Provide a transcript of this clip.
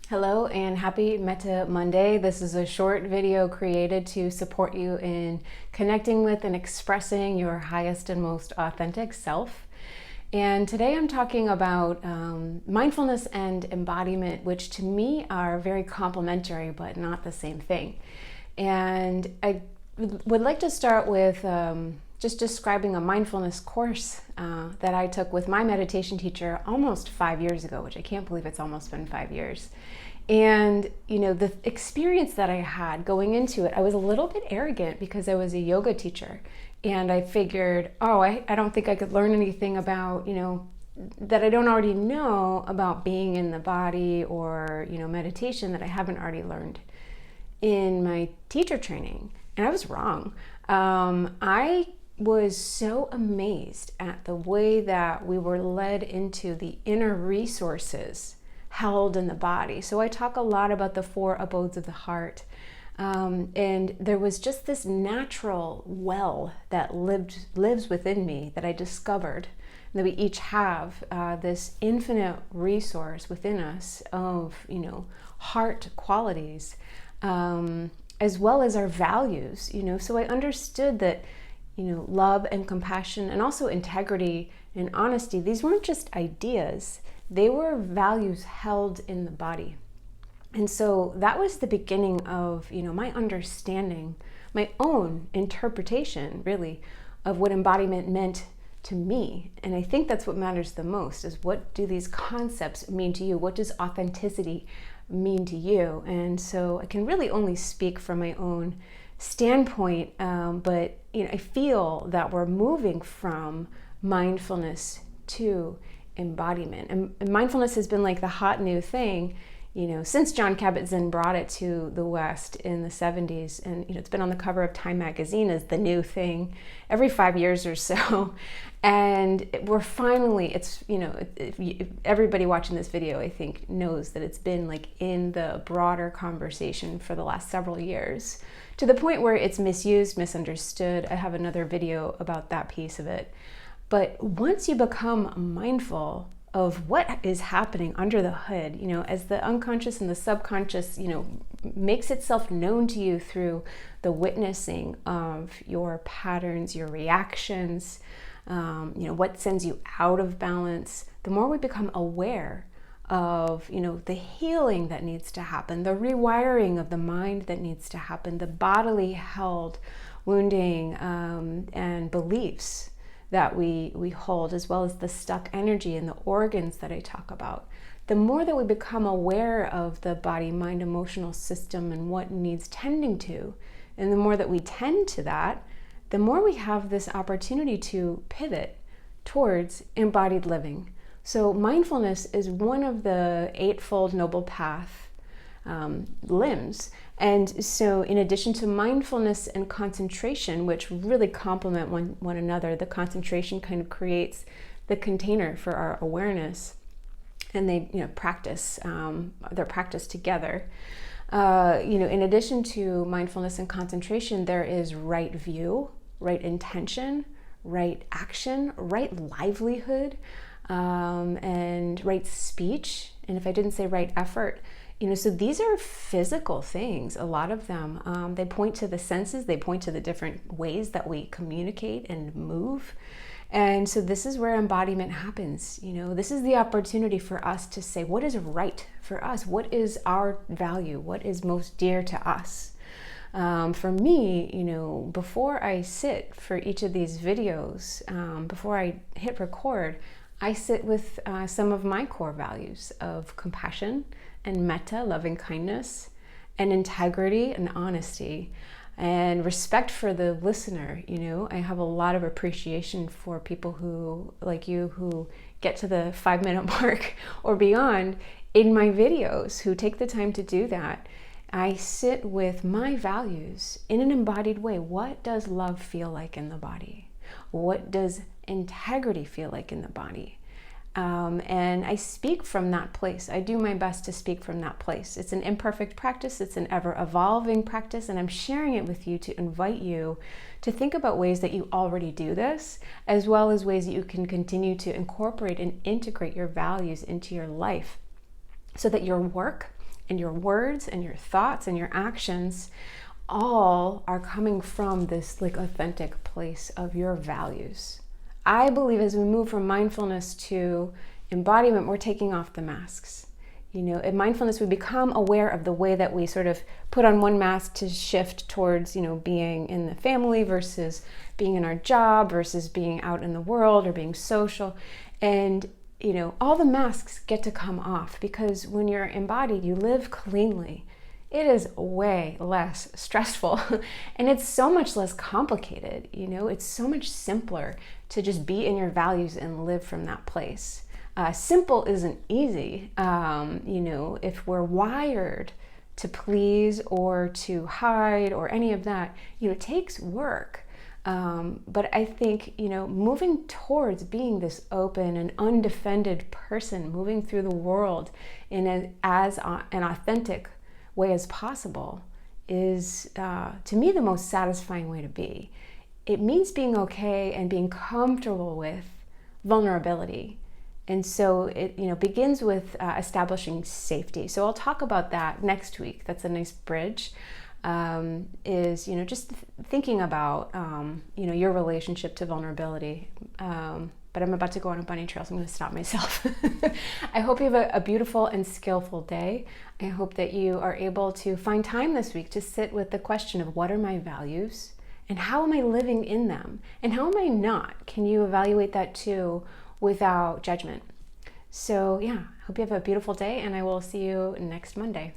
Hello and happy Metta Monday. This is a short video created to support you in connecting with and expressing your highest and most authentic self. And today I'm talking about mindfulness and embodiment, which to me are very complementary but not the same thing. And I would like to start with just describing a mindfulness course that I took with my meditation teacher almost 5 years ago, which I can't believe it's almost been 5 years. And, you know, the experience that I had going into it, I was a little bit arrogant because I was a yoga teacher. And I figured, I don't think I could learn anything about, that I don't already know about being in the body or, meditation that I haven't already learned in my teacher training. And I was wrong. I was so amazed at the way that we were led into the inner resources held in the body. So I talk a lot about the 4 abodes of the heart. And there was just this natural well that lives within me that I discovered, that we each have this infinite resource within us of, heart qualities, as well as our values, So I understood that, love and compassion and also integrity and honesty, these weren't just ideas, they were values held in the body. And so that was the beginning of, my understanding, my own interpretation, really, of what embodiment meant to me. And I think that's what matters the most, is what do these concepts mean to you? What does authenticity mean to you? And so I can really only speak from my own standpoint, but I feel that we're moving from mindfulness to embodiment. And mindfulness has been like the hot new thing, since Jon Kabat-Zinn brought it to the West in the 70s. And, it's been on the cover of Time magazine as the new thing every 5 years or so. And we're finally, everybody watching this video, I think, knows that it's been like in the broader conversation for the last several years, to the point where it's misused, misunderstood. I have another video about that piece of it. But once you become mindful of what is happening under the hood, as the unconscious and the subconscious, makes itself known to you through the witnessing of your patterns, your reactions, what sends you out of balance, the more we become aware of, the healing that needs to happen, the rewiring of the mind that needs to happen, the bodily held wounding and beliefs that we hold, as well as the stuck energy in the organs that I talk about. The more that we become aware of the body, mind, emotional system and what needs tending to, and the more that we tend to that, the more we have this opportunity to pivot towards embodied living. So mindfulness is one of the eightfold noble path limbs. And so in addition to mindfulness and concentration, which really complement one another, the concentration kind of creates the container for our awareness, and they practice, they're practiced together. In addition to mindfulness and concentration, there is right view, right intention, right action, right livelihood, and right speech. And if I didn't say right effort, so these are physical things, a lot of them. They point to the senses, they point to the different ways that we communicate and move. And so this is where embodiment happens. This is the opportunity for us to say, what is right for us? What is our value? What is most dear to us? For me, before I sit for each of these videos, before I hit record, I sit with some of my core values of compassion and metta, loving kindness, and integrity and honesty, and respect for the listener. I have a lot of appreciation for people who, like you, who get to the 5-minute mark or beyond in my videos, who take the time to do that. I sit with my values in an embodied way. What does love feel like in the body? What does integrity feel like in the body? And I speak from that place. I do my best to speak from that place. It's an imperfect practice. It's an ever-evolving practice. And I'm sharing it with you to invite you to think about ways that you already do this, as well as ways that you can continue to incorporate and integrate your values into your life, so that your work and your words and your thoughts and your actions all are coming from this like authentic place of your values. I believe as we move from mindfulness to embodiment, we're taking off the masks. You know, in mindfulness, we become aware of the way that we sort of put on one mask to shift towards, you know, being in the family versus being in our job versus being out in the world or being social. And, you know, all the masks get to come off because when you're embodied, you live cleanly. It is way less stressful and it's so much less complicated. You know, it's so much simpler to just be in your values and live from that place. Simple isn't easy. You know, if we're wired to please or to hide or any of that, you know, it takes work. But I think, you know, moving towards being this open and undefended person, moving through the world in as an authentic way as possible is, to me, the most satisfying way to be. It means being okay and being comfortable with vulnerability. And so it, you know, begins with establishing safety. So I'll talk about that next week. That's a nice bridge. Is, you know, just thinking about, you know, your relationship to vulnerability. But I'm about to go on a bunny trail, so I'm going to stop myself. I hope you have a beautiful and skillful day. I hope that you are able to find time this week to sit with the question of what are my values and how am I living in them and how am I not? Can you evaluate that too without judgment? So yeah, hope you have a beautiful day and I will see you next Monday.